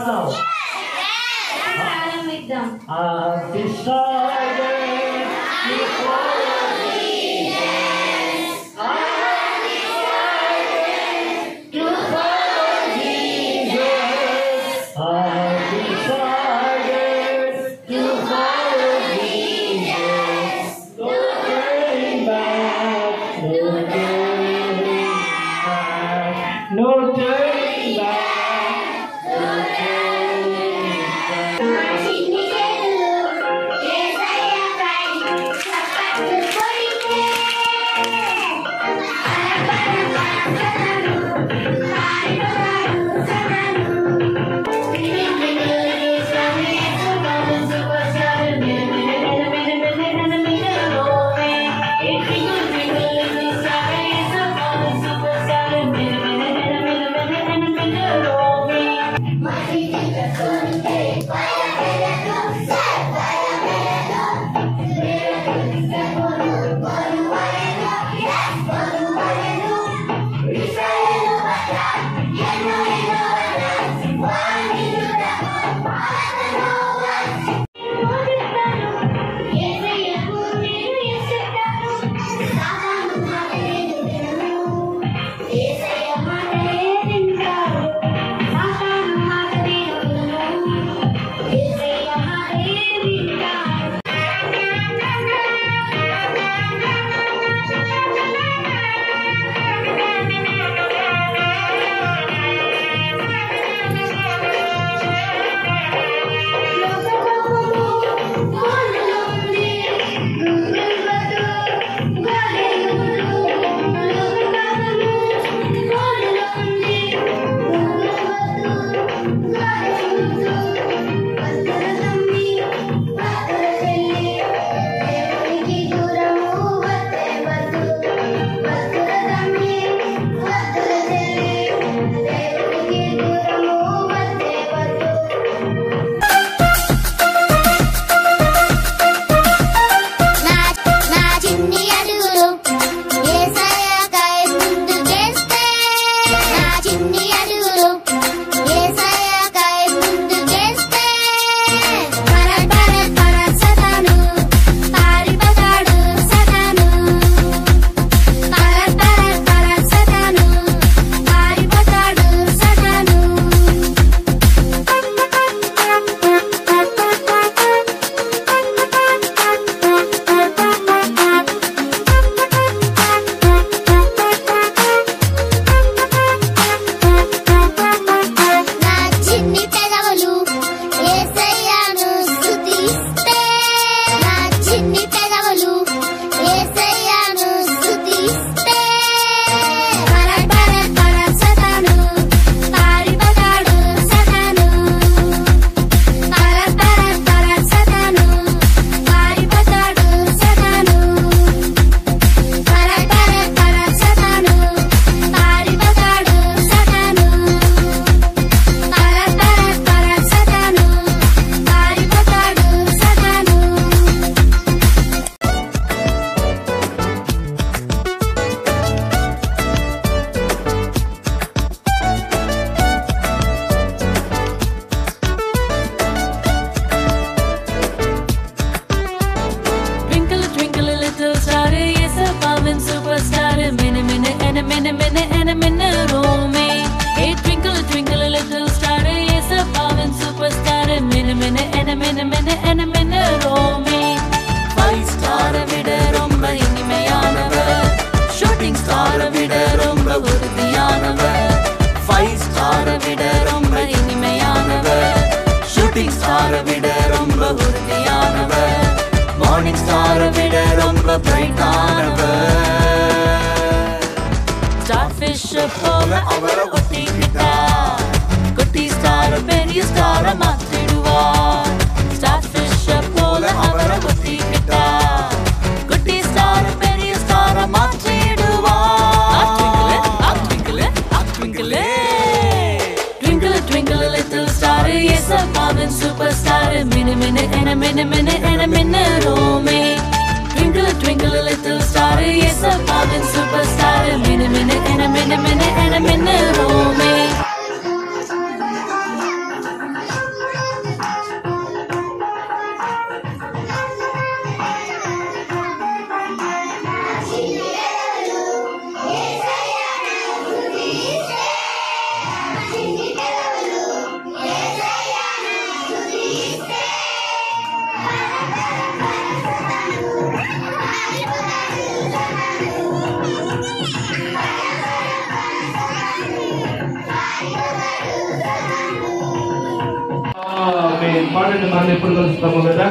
now. I've decided to follow Jesus. I've decided to follow Jesus. I've decided to follow Jesus. No turning back, no turning back, no turning back. Starfish போல அவரை ஒட்டிக்கிட்டா குட்டி star பெரிய ஸ்டார மாத்திடுவா Starfish போல அவரை ஒட்டிக்கிட்டா குட்டி star பெரிய ஸ்டார மாத்திடுவா Twinkle Twinkle Twinkle little star yes a fallen superstar minute minute and a minute minute and a minute oh me Twinkle twinkle little star yes a fallen superstar minute minute and a minute minute and a minute oh me పాడండి, మనం ఎప్పుడు కలుస్తామో కదా.